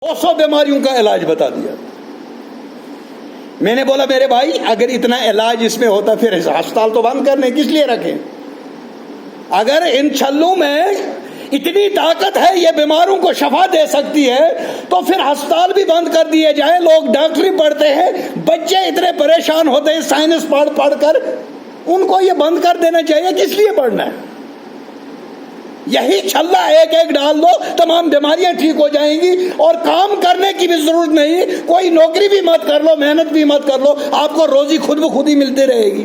200 بیماریوں کا علاج بتا دیا۔ میں نے بولا میرے بھائی اگر اتنا علاج اس میں ہوتا پھر ہسپتال تو بند کرنے کس لیے رکھیں؟ اگر ان چھلوں میں اتنی طاقت ہے یہ بیماروں کو شفا دے سکتی ہے تو پھر ہسپتال بھی بند کر دیے جائیں۔ لوگ ڈاکٹری پڑھتے ہیں، بچے اتنے پریشان ہوتے ہیں سائنس پڑھ کر، ان کو یہ بند کر دینا چاہیے۔ کس لیے پڑھنا ہے؟ یہی چھلا ایک ایک ڈال دو تمام بیماریاں ٹھیک ہو جائیں گی، اور کام کرنے کی بھی ضرورت نہیں، کوئی نوکری بھی مت کر لو، محنت بھی مت کر لو، آپ کو روزی خود بخود ہی ملتی رہے گی۔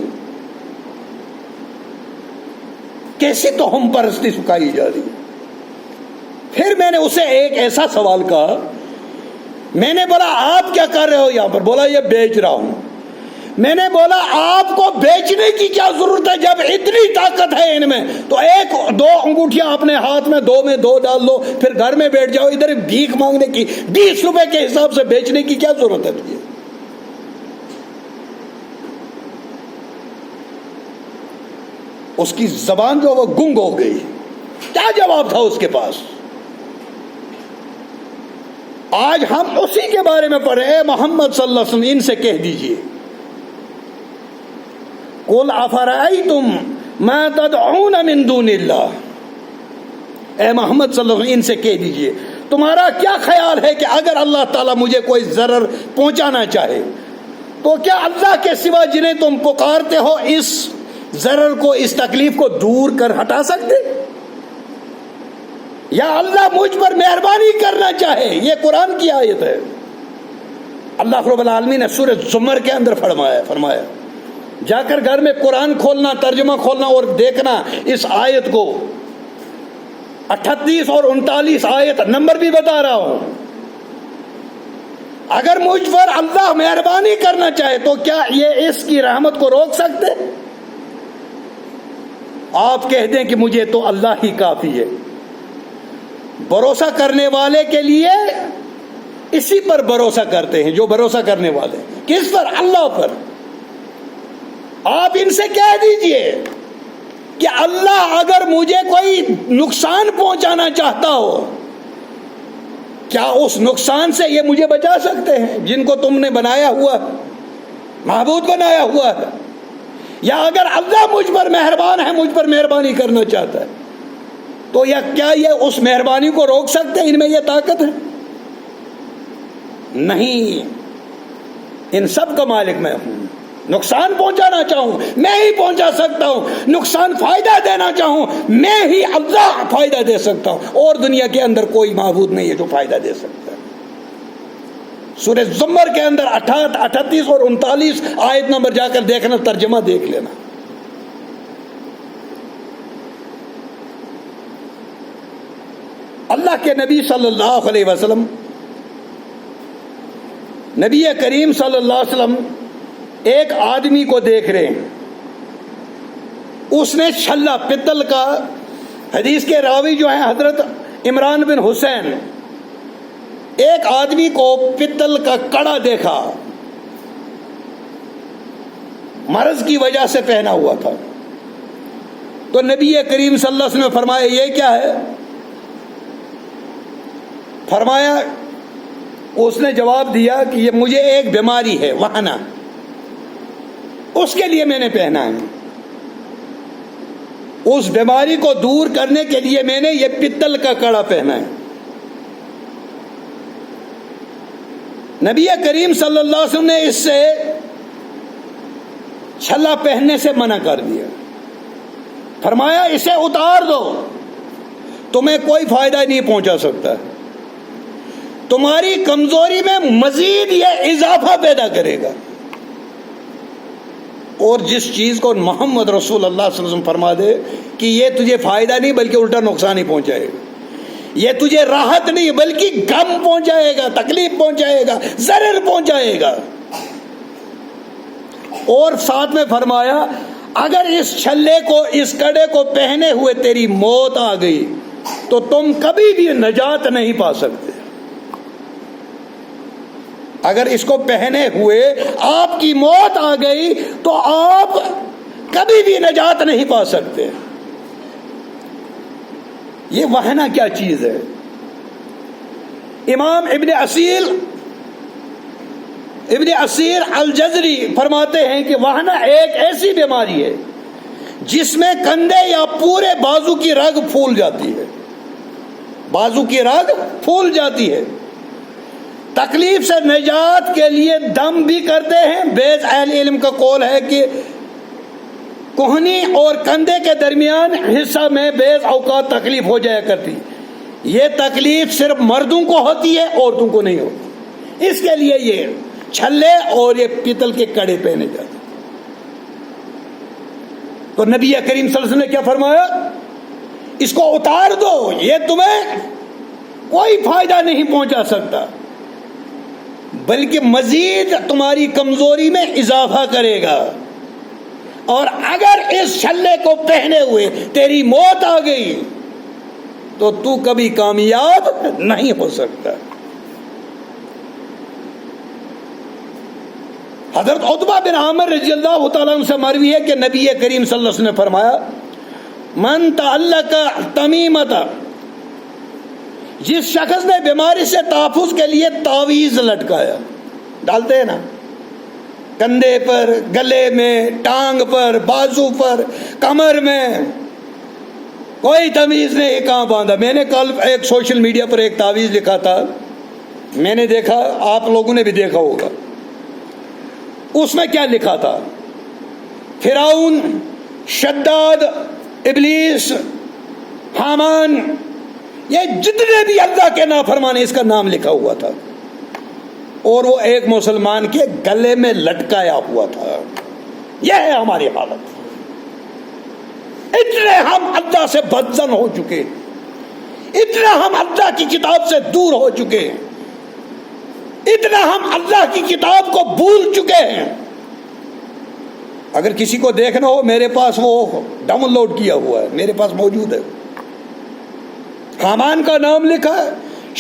کیسی توہم پرستی سکھائی جا رہی ہے۔ پھر میں نے اسے ایک ایسا سوال کہا، میں نے بولا آپ کیا کر رہے ہو یہاں پر؟ بولا یہ بیچ رہا ہوں۔ میں نے بولا آپ کو بیچنے کی کیا ضرورت ہے جب اتنی طاقت ہے ان میں؟ تو ایک دو انگوٹھیاں اپنے ہاتھ میں دو ڈال دو، پھر گھر میں بیٹھ جاؤ۔ ادھر بھیک مانگنے کی 20 روپے کے حساب سے بیچنے کی کیا ضرورت ہے تجھے؟ اس کی زبان جو وہ گنگ ہو گئی، کیا جواب تھا اس کے پاس؟ آج ہم اسی کے بارے میں پڑھے، اے محمد صلی اللہ علیہ وسلم ان سے کہہ دیجئے، قُلْ أَفَرَأَيْتُمْ مَا تَدْعُونَ مِن دُونِ اللَّهِ، اے محمد صلی اللہ علیہ وسلم ان سے کہہ دیجئے تمہارا کیا خیال ہے کہ اگر اللہ تعالیٰ مجھے کوئی ضرر پہنچانا چاہے تو کیا اللہ کے سوا جنہیں تم پکارتے ہو اس ضرر کو، اس تکلیف کو دور کر ہٹا سکتے؟ یا اللہ مجھ پر مہربانی کرنا چاہے؟ یہ قرآن کی آیت ہے۔ اللہ رب العالمین نے سورہ زمر کے اندر فرمایا جا کر گھر میں قرآن کھولنا، ترجمہ کھولنا اور دیکھنا اس آیت کو، 38 اور 39 آیت نمبر بھی بتا رہا ہوں۔ اگر مجھ پر اللہ مہربانی کرنا چاہے تو کیا یہ اس کی رحمت کو روک سکتے؟ آپ کہہ دیں کہ مجھے تو اللہ ہی کافی ہے۔ بھروسہ کرنے والے کے لیے اسی پر بھروسہ کرتے ہیں جو بھروسہ کرنے والے۔ کس پر؟ اللہ پر۔ آپ ان سے کہہ دیجئے کہ اللہ اگر مجھے کوئی نقصان پہنچانا چاہتا ہو، کیا اس نقصان سے یہ مجھے بچا سکتے ہیں جن کو تم نے بنایا ہوا، معبود بنایا ہوا ہے؟ یا اگر اللہ مجھ پر مہربان ہے، مجھ پر مہربانی کرنا چاہتا ہے تو کیا یہ اس مہربانی کو روک سکتے ہیں؟ ان میں یہ طاقت ہے؟ نہیں، ان سب کا مالک میں ہوں۔ نقصان پہنچانا چاہوں میں ہی پہنچا سکتا ہوں، نقصان فائدہ دینا چاہوں میں ہی اللہ فائدہ دے سکتا ہوں، اور دنیا کے اندر کوئی معبود نہیں ہے جو فائدہ دے سکتا ہے۔ سورہ زمر کے اندر 38 اور 39 آیت نمبر جا کر دیکھنا، ترجمہ دیکھ لینا۔ اللہ کے نبی صلی اللہ علیہ وسلم، نبی کریم صلی اللہ علیہ وسلم ایک آدمی کو دیکھ رہے ہیں، اس نے چھلا پتل کا، حدیث کے راوی جو ہیں حضرت عمران بن حسین، ایک آدمی کو پتل کا کڑا دیکھا، مرض کی وجہ سے پہنا ہوا تھا، تو نبی کریم صلی اللہ علیہ وسلم نے فرمایا یہ کیا ہے؟ فرمایا، اس نے جواب دیا کہ یہ مجھے ایک بیماری ہے وہنا، اس کے لیے میں نے پہنا ہے، اس بیماری کو دور کرنے کے لیے میں نے یہ پتل کا کڑا پہنا ہے۔ نبی کریم صلی اللہ علیہ وسلم نے اس سے چھلا پہننے سے منع کر دیا، فرمایا اسے اتار دو، تمہیں کوئی فائدہ نہیں پہنچا سکتا، تمہاری کمزوری میں مزید یہ اضافہ پیدا کرے گا۔ اور جس چیز کو محمد رسول اللہ صلی اللہ علیہ وسلم فرما دے کہ یہ تجھے فائدہ نہیں بلکہ الٹا نقصان ہی پہنچائے گا، یہ تجھے راحت نہیں بلکہ غم پہنچائے گا، تکلیف پہنچائے گا، ضرر پہنچائے گا۔ اور ساتھ میں فرمایا اگر اس چھلے کو، اس کڑے کو پہنے ہوئے تیری موت آ گئی تو تم کبھی بھی نجات نہیں پا سکتے۔ اگر اس کو پہنے ہوئے آپ کی موت آ گئی تو آپ کبھی بھی نجات نہیں پا سکتے۔ یہ وہنا کیا چیز ہے؟ امام ابن اسیر الجزری فرماتے ہیں کہ وہاں ایک ایسی بیماری ہے جس میں کندھے یا پورے بازو کی رگ پھول جاتی ہے، بازو کی رگ پھول جاتی ہے۔ تکلیف سے نجات کے لیے دم بھی کرتے ہیں۔ بعض اہل علم کا قول ہے کہ کوہنی اور کندھے کے درمیان حصہ میں بعض اوقات تکلیف ہو جایا کرتی، یہ تکلیف صرف مردوں کو ہوتی ہے، عورتوں کو نہیں ہوتی، اس کے لیے یہ چھلے اور یہ پیتل کے کڑے پہنے جاتے۔ تو نبی کریم صلی اللہ علیہ وسلم نے کیا فرمایا؟ اس کو اتار دو، یہ تمہیں کوئی فائدہ نہیں پہنچا سکتا بلکہ مزید تمہاری کمزوری میں اضافہ کرے گا، اور اگر اس چھلے کو پہنے ہوئے تیری موت آ گئی تو تو کبھی کامیاب نہیں ہو سکتا۔ حضرت عتبہ بن عامر رضی اللہ تعالیٰ عنہ سے مروی ہے کہ نبی کریم صلی اللہ علیہ وسلم نے فرمایا، من تعلق تمیمۃ، جس شخص نے بیماری سے تحفظ کے لیے تعویذ لٹکایا، ڈالتے ہیں نا کندھے پر، گلے میں، ٹانگ پر، بازو پر، کمر میں، کوئی تمیز نہیں کہاں باندھا۔ میں نے کل ایک سوشل میڈیا پر ایک تعویذ لکھا تھا، میں نے دیکھا، آپ لوگوں نے بھی دیکھا ہوگا، اس میں کیا لکھا تھا؟ فرعون، شداد، ابلیس، حامان، یہ جتنے بھی اللہ کے نافرمان اس کا نام لکھا ہوا تھا، اور وہ ایک مسلمان کے گلے میں لٹکایا ہوا تھا۔ یہ ہے ہماری حالت، اتنے ہم اللہ سے بدظن ہو چکے، اتنا ہم اللہ کی کتاب سے دور ہو چکے، اتنا ہم اللہ کی کتاب کو بھول چکے ہیں۔ اگر کسی کو دیکھنا ہو، میرے پاس وہ ڈاؤن لوڈ کیا ہوا ہے، میرے پاس موجود ہے۔ حامان کا نام لکھا ہے،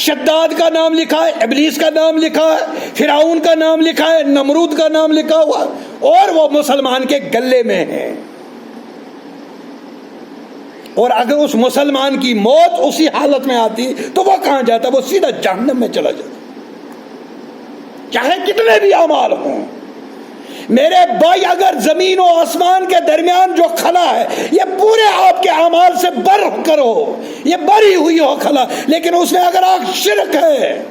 شداد کا نام لکھا ہے، ابلیس کا نام لکھا ہے، فرعون کا نام لکھا ہے، نمرود کا نام لکھا ہوا ہے، اور وہ مسلمان کے گلے میں ہے۔ اور اگر اس مسلمان کی موت اسی حالت میں آتی تو وہ کہاں جاتا؟ وہ سیدھا جہنم میں چلا جاتا، چاہے کتنے بھی اعمال ہوں۔ میرے بھائی، اگر زمین و آسمان کے درمیان جو خلا ہے یہ پورے آپ کے اعمال سے بر کرو، یہ بری ہوئی ہو خلا، لیکن اس میں اگر آپ شرک ہے،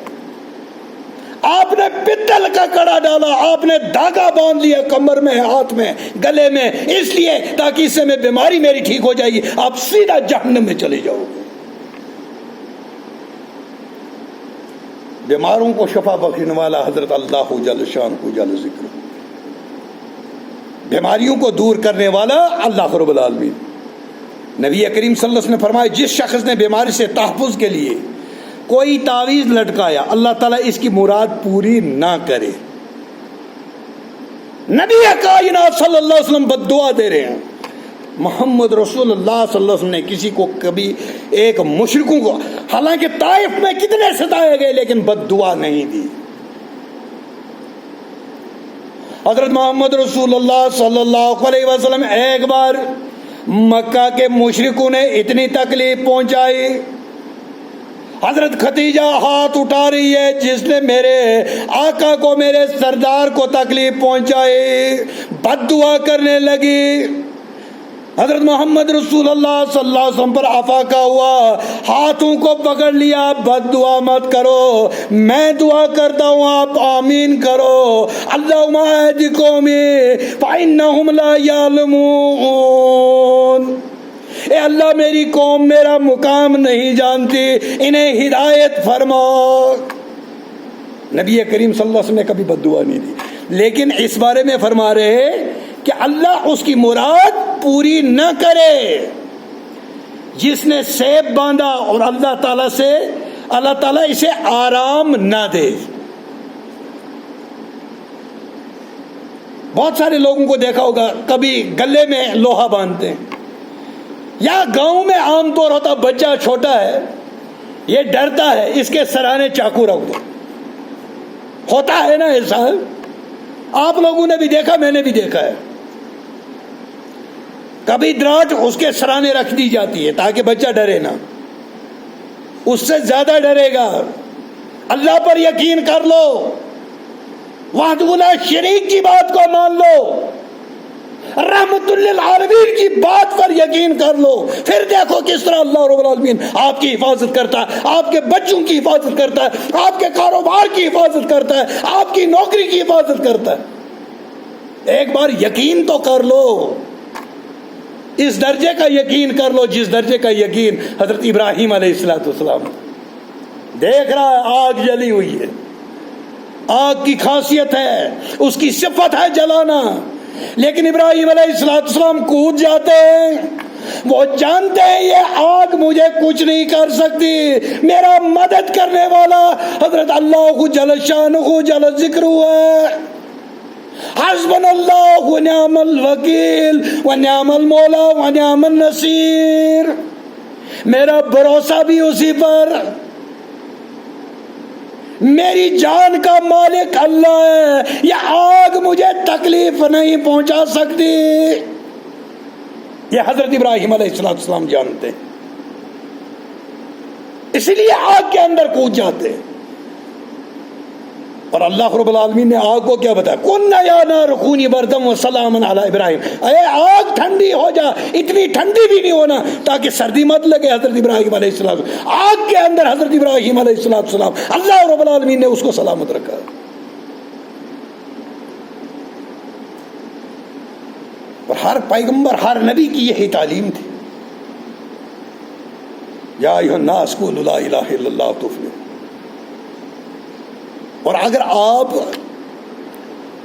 آپ نے پتل کا کڑا ڈالا، آپ نے دھاگا باندھ لیا کمر میں، ہاتھ میں، گلے میں، اس لیے تاکہ اس سے میں بیماری میری ٹھیک ہو جائے گی، آپ سیدھا جہنم میں چلے جاؤ گے۔ بیماروں کو شفا بخشنے والا حضرت اللہ جل شانہ جل ذکر، بیماریوں کو دور کرنے والا اللہ رب العالمین۔ نبی کریم صلی اللہ علیہ وسلم نے فرمایا، جس شخص نے بیماری سے تحفظ کے لیے کوئی تعویذ لٹکایا، اللہ تعالیٰ اس کی مراد پوری نہ کرے۔ نبی کائنات صلی اللہ علیہ وسلم بد دعا دے رہے ہیں۔ محمد رسول اللہ صلی اللہ علیہ وسلم نے کسی کو کبھی، ایک مشرکوں کو، حالانکہ طائف میں کتنے ستائے گئے، لیکن بد دعا نہیں دی۔ حضرت محمد رسول اللہ صلی اللہ علیہ وسلم ایک بار مکہ کے مشرکوں نے اتنی تکلیف پہنچائی، حضرت خدیجہ ہاتھ اٹھا رہی ہے، جس نے میرے آقا کو، میرے سردار کو تکلیف پہنچائی، بد دعا کرنے لگی۔ حضرت محمد رسول اللہ صلی اللہ علیہ وسلم پر افاقہ ہوا، ہاتھوں کو پکڑ لیا، بد دعا مت کرو، میں دعا کرتا ہوں، آپ آمین کرو۔ اللہم اہد قومی فإنہم لا یعلمون، اے اللہ میری قوم میرا مقام نہیں جانتی، انہیں ہدایت فرما۔ نبی کریم صلی اللہ علیہ وسلم نے کبھی بد دعا نہیں دی، لیکن اس بارے میں فرما رہے کہ اللہ اس کی مراد پوری نہ کرے۔ جس نے سیب باندھا اور اللہ تعالیٰ سے، اللہ تعالیٰ اسے آرام نہ دے۔ بہت سارے لوگوں کو دیکھا ہوگا، کبھی گلے میں لوہا باندھتے ہیں، یا گاؤں میں عام طور ہوتا، بچہ چھوٹا ہے، یہ ڈرتا ہے، اس کے سرانے چاقو رکھ دو، ہوتا ہے نا ایسا؟ آپ لوگوں نے بھی دیکھا، میں نے بھی دیکھا ہے، کبھی دراٹ اس کے سرانے رکھ دی جاتی ہے تاکہ بچہ ڈرے نہ، اس سے زیادہ ڈرے گا۔ اللہ پر یقین کر لو، وحدہ لا شریک کی بات کو مان لو، رحمت للعالمین کی بات پر یقین کر لو، پھر دیکھو کس طرح اللہ رب العالمین آپ کی حفاظت کرتا ہے، آپ کے بچوں کی حفاظت کرتا ہے، آپ کے کاروبار کی حفاظت کرتا ہے، آپ کی نوکری کی حفاظت کرتا ہے۔ ایک بار یقین تو کر لو، اس درجے کا یقین کر لو جس درجے کا یقین حضرت ابراہیم علیہ السلام دیکھ رہا ہے، آگ جلی ہوئی ہے، آگ کی خاصیت ہے، اس کی صفت ہے جلانا، لیکن ابراہیم علیہ السلام کود جاتے ہیں، وہ جانتے ہیں یہ آگ مجھے کچھ نہیں کر سکتی، میرا مدد کرنے والا حضرت اللہ جل شانہ جل ذکر ہے، حسبنا اللہ ونعم الوکیل ونعم المولا ونعم النصیر، میرا بھروسہ بھی اسی پر، میری جان کا مالک اللہ ہے، یہ آگ مجھے تکلیف نہیں پہنچا سکتی۔ یہ حضرت ابراہیم علیہ السلام جانتے ہیں، اس لیے آگ کے اندر کود جاتے ہیں۔ اور اللہ رب العالمین نے آگ کو کیا بتایا، کُنَّ یَا نَارُ کُونِی بَرْدًا وَسَلَامًا عَلَىٰ ابراہیم، اے آگ ٹھنڈی ہو جا، اتنی ٹھنڈی بھی نہیں ہونا تاکہ سردی مت لگے حضرت ابراہیم علیہ السلام۔ آگ کے اندر حضرت ابراہیم علیہ السلام، اللہ رب العالمین نے اس کو سلامت رکھا۔ اور ہر پیغمبر، ہر نبی کی یہی تعلیم تھی، یا ایھا الناس قولوا لا الہ الا اللہ تفلحوا۔ اور اگر آپ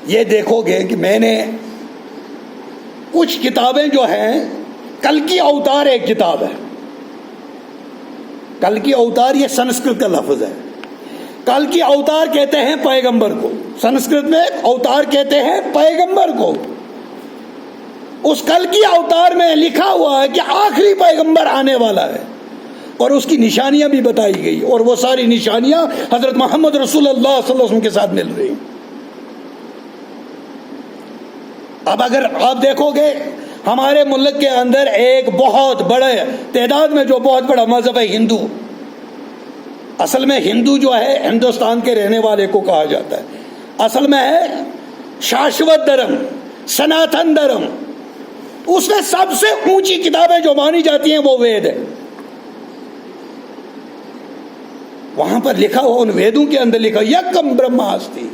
یہ دیکھو گے کہ میں نے کچھ کتابیں جو ہیں، کلکی اوتار ایک کتاب ہے، کلکی اوتار یہ سنسکرت کا لفظ ہے، کلکی اوتار کہتے ہیں پیغمبر کو، سنسکرت میں اوتار کہتے ہیں پیغمبر کو۔ اس کلکی اوتار میں لکھا ہوا ہے کہ آخری پیغمبر آنے والا ہے، اور اس کی نشانیاں بھی بتائی گئی، اور وہ ساری نشانیاں حضرت محمد رسول اللہ صلی اللہ علیہ وسلم کے ساتھ مل رہی۔ اب اگر آپ دیکھو گے ہمارے ملک کے اندر ایک بہت بڑے تعداد میں جو بہت بڑا مذہب ہے ہندو، اصل میں ہندو جو ہے ہندوستان کے رہنے والے کو کہا جاتا ہے، اصل میں ہے شاشوت دھرم، سناتن دھرم، اس میں سب سے اونچی کتابیں جو مانی جاتی ہیں وہ وید ہے۔ وہاں پر لکھا ہوا، ان ویدوں کے اندر لکھا یکم برہماستی،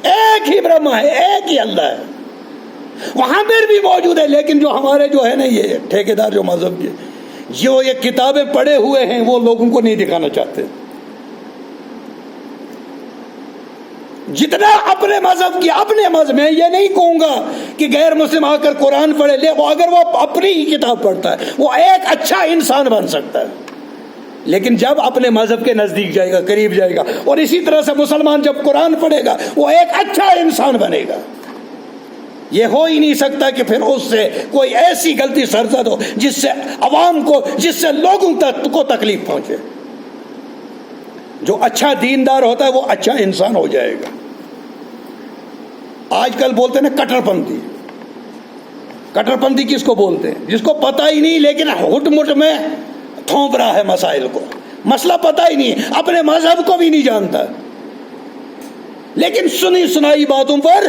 ایک ہی برہما ہے، ایک ہی اللہ ہے، وہاں پر بھی موجود ہے۔ لیکن جو ہمارے جو ہے نا یہ ٹھیکیدار جو مذہب کے جو یہ کتابیں پڑھے ہوئے ہیں وہ لوگوں کو نہیں دکھانا چاہتے۔ جتنا اپنے مذہب کی، اپنے مذہب میں یہ نہیں کہوں گا کہ غیر مسلم آ کر قرآن پڑھے، لے وہ اگر وہ اپنی ہی کتاب پڑھتا ہے وہ ایک اچھا انسان بن سکتا ہے، لیکن جب اپنے مذہب کے نزدیک جائے گا، قریب جائے گا، اور اسی طرح سے مسلمان جب قرآن پڑھے گا وہ ایک اچھا انسان بنے گا۔ یہ ہو ہی نہیں سکتا کہ پھر اس سے کوئی ایسی غلطی سرزد ہو جس سے عوام کو، جس سے لوگوں تک کو تکلیف پہنچے۔ جو اچھا دیندار ہوتا ہے وہ اچھا انسان ہو جائے گا۔ آج کل بولتے ہیں نا کٹر پنتھی، کٹر پنتھی کس کو بولتے ہیں؟ جس کو پتہ ہی نہیں لیکن ہٹ مٹ میں تھوپ رہا ہے مسائل کو، مسئلہ پتہ ہی نہیں، اپنے مذہب کو بھی نہیں جانتا، لیکن سنی سنائی باتوں پر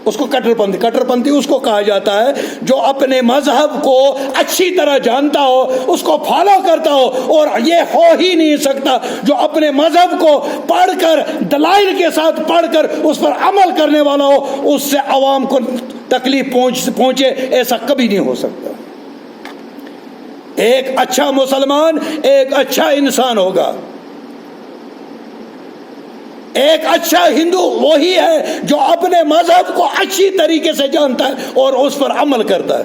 اس کو کٹر پنتھی، کٹر پنتھی اس کو کہا جاتا ہے جو اپنے مذہب کو اچھی طرح جانتا ہو، اس کو فالو کرتا ہو، اور یہ ہو ہی نہیں سکتا جو اپنے مذہب کو پڑھ کر، دلائل کے ساتھ پڑھ کر اس پر عمل کرنے والا ہو، اس سے عوام کو تکلیف پہنچے، ایسا کبھی نہیں ہو سکتا۔ ایک اچھا مسلمان ایک اچھا انسان ہوگا، ایک اچھا ہندو وہی ہے جو اپنے مذہب کو اچھی طریقے سے جانتا ہے اور اس پر عمل کرتا ہے،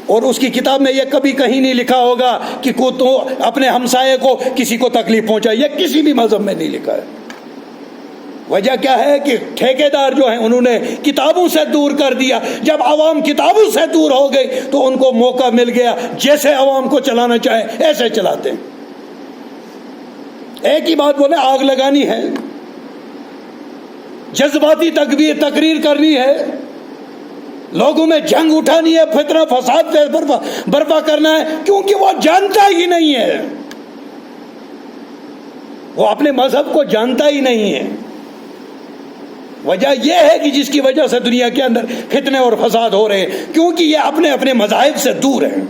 اور اس کی کتاب میں یہ کبھی کہیں نہیں لکھا ہوگا کہ تو اپنے ہمسائے کو کسی کو تکلیف پہنچائے، یہ کسی بھی مذہب میں نہیں لکھا ہے۔ وجہ کیا ہے کہ ٹھیکیدار جو ہیں انہوں نے کتابوں سے دور کر دیا، جب عوام کتابوں سے دور ہو گئی تو ان کو موقع مل گیا جیسے عوام کو چلانا چاہے ایسے چلاتے ہیں۔ ایک ہی بات بولے، آگ لگانی ہے، جذباتی تقریر کرنی ہے، لوگوں میں جنگ اٹھانی ہے، فتنہ فساد برپا کرنا ہے، کیونکہ وہ جانتا ہی نہیں ہے۔ وہ اپنے مذہب کو جانتا ہی نہیں ہے. وجہ یہ ہے کہ جس کی وجہ سے دنیا کے اندر فتنے اور فساد ہو رہے ہیں، کیونکہ یہ اپنے اپنے مذاہب سے دور ہیں،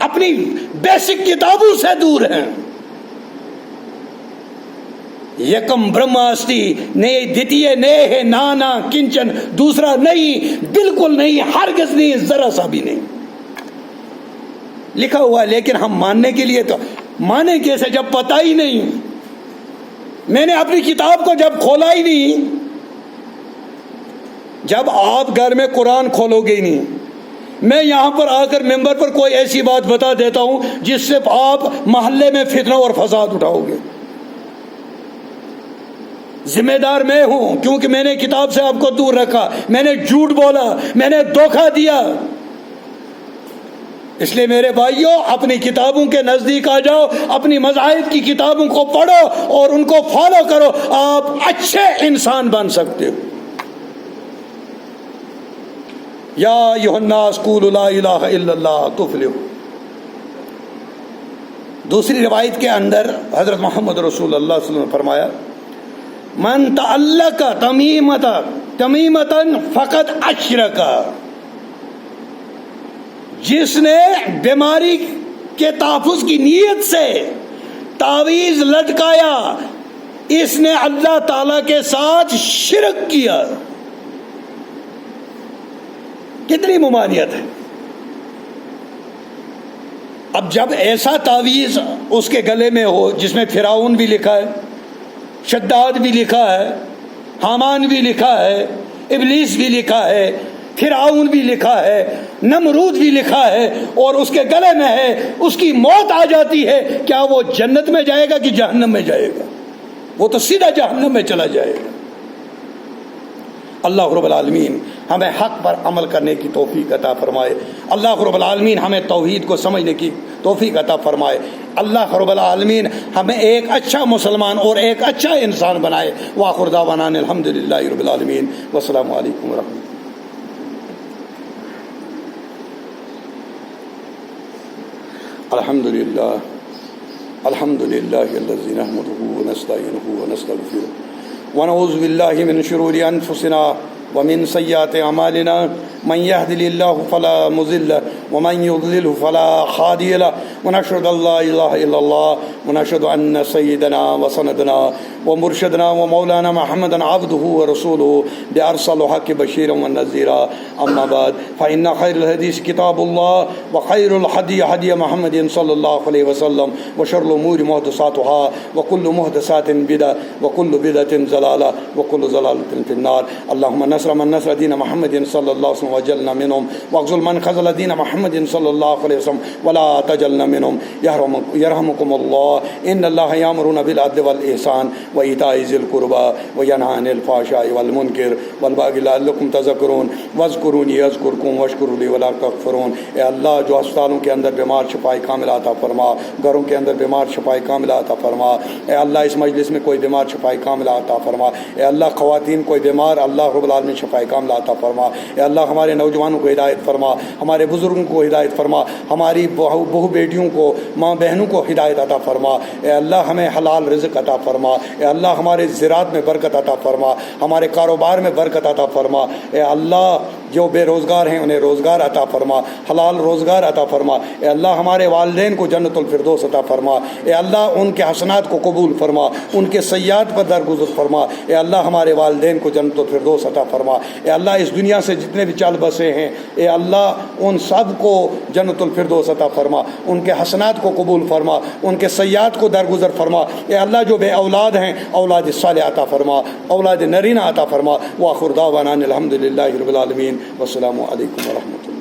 اپنی بیسک کتابوں سے دور ہیں. یکم برہماستی نئے دتیے نئے ہے نانا کنچن، دوسرا نہیں، بالکل نہیں، ہرگز نہیں، ذرا سا بھی نہیں لکھا ہوا ہے. لیکن ہم ماننے کے لیے تو مانے کیسے جب پتہ ہی نہیں. میں نے اپنی کتاب کو جب کھولا ہی نہیں، جب آپ گھر میں قرآن کھولو گے ہی نہیں، میں یہاں پر آ کر ممبر پر کوئی ایسی بات بتا دیتا ہوں جس سے آپ محلے میں فتنہ اور فساد اٹھاؤ گے. ذمہ دار میں ہوں، کیونکہ میں نے کتاب سے آپ کو دور رکھا، میں نے جھوٹ بولا، میں نے دھوکہ دیا. اس لیے میرے بھائیوں، اپنی کتابوں کے نزدیک آ جاؤ، اپنی مذاہب کی کتابوں کو پڑھو اور ان کو فالو کرو، آپ اچھے انسان بن سکتے ہو. یا ایھا الناس قولوا لا الہ الا اللہ تفلحوا. دوسری روایت کے اندر حضرت محمد رسول اللہ صلی اللہ علیہ وسلم نے فرمایا، من تعلق تمیمتا فقد اشرک. جس نے بیماری کے تحفظ کی نیت سے تعویذ لٹکایا، اس نے اللہ تعالی کے ساتھ شرک کیا. کتنی ممانعت ہے. اب جب ایسا تعویذ اس کے گلے میں ہو جس میں فرعون بھی لکھا ہے، شداد بھی لکھا ہے، حامان بھی لکھا ہے، ابلیس بھی لکھا ہے، فرعون بھی لکھا ہے، نمرود بھی لکھا ہے، اور اس کے گلے میں ہے، اس کی موت آ جاتی ہے، کیا وہ جنت میں جائے گا کہ جہنم میں جائے گا؟ وہ تو سیدھا جہنم میں چلا جائے گا. اللہ رب العالمین ہمیں حق پر عمل کرنے کی توفیق عطا فرمائے. اللہ رب العالمین ہمیں توحید کو سمجھنے کی توفیق عطا فرمائے. اللہ رب العالمین ہمیں ایک اچھا مسلمان اور ایک اچھا انسان بنائے. وآخر دعوانا الحمدللہ رب العالمین، والسلام علیکم ورحمۃ اللہ. الحمدللہ الذی نحمده ونستعینه ونستغفره ونعوذ باللہ من شرور انفسنا ومن سیئات اعمالنا، من يهد الله فلا مضل له ومن يضلل فلا هادي له، ونشهد ان لا اله الا الله ونشهد ان سيدنا وسندنا ومرشدنا ومولانا محمدا عبده ورسوله بأرسل حق بشيرا ونذيرا. اما بعد، فإن خير الحديث كتاب الله وخير الهدي هدي محمد صلى الله عليه وسلم وشر الأمور محدثاتها وكل محدثات بدعة وكل بدعة ضلالة وكل ضلالة في النار. اللهم نصر من نصر دين محمد صلى الله عليه وسلم وجلنا منهم، واخذل من خذل دين محمد صلى الله عليه وسلم ولا تجلنا منهم. يرحمكم الله. ان الله يأمرون بالعدل والإحسان وإيتاء ذي القربى وينهى عن الفحشاء والمنكر والبغي لعلكم تذكرون. واذكروني اذكركم واشكروا لي ولا تكفرون. اے اللہ، جو اسپتالوں کے اندر بیمار شفائے کاملہ عطا فرما، گھروں کے اندر بیمار شفائے کاملہ عطا فرما. اے اللہ، اس مجلس میں کوئی بیمار شفائے کاملہ عطا فرما. اے اللہ، خواتین کوئی بیمار، اللہ رب العالمین شفائے کاملہ عطا فرما. اے اللہ، ہمارے نوجوانوں کو ہدایت فرما، ہمارے بزرگوں کو ہدایت فرما، ہماری بہو بیٹیوں کو، ماں بہنوں کو ہدایت عطا فرما. اے اللہ، ہمیں حلال رزق عطا فرما. اے اللہ، ہمارے زراعت میں برکت عطا فرما، ہمارے کاروبار میں برکت عطا فرما. اے اللہ، جو بے روزگار ہیں انہیں روزگار عطا فرما، حلال روزگار عطا فرما. اے اللہ، ہمارے والدین کو جنت الفردوس عطا فرما. اے اللہ، ان کے حسنات کو قبول فرما، ان کے سیئات پر درگزر فرما. اے اللہ، ہمارے والدین کو جنت الفردوس عطا فرما. اے اللہ، اس دنیا سے جتنے بھی چل بسے ہیں، اے اللہ، ان سب کو جنت الفردوس عطا فرما، ان کے حسنات کو قبول فرما، ان کے سیئات کو درگزر فرما. اے اللہ، جو بے اولاد ہیں اولاد صالح عطا فرما، اولاد نرینہ عطا فرما. وآخر دعوانا الحمدللہ رب العالمین، والسلام علیکم ورحمۃ اللہ.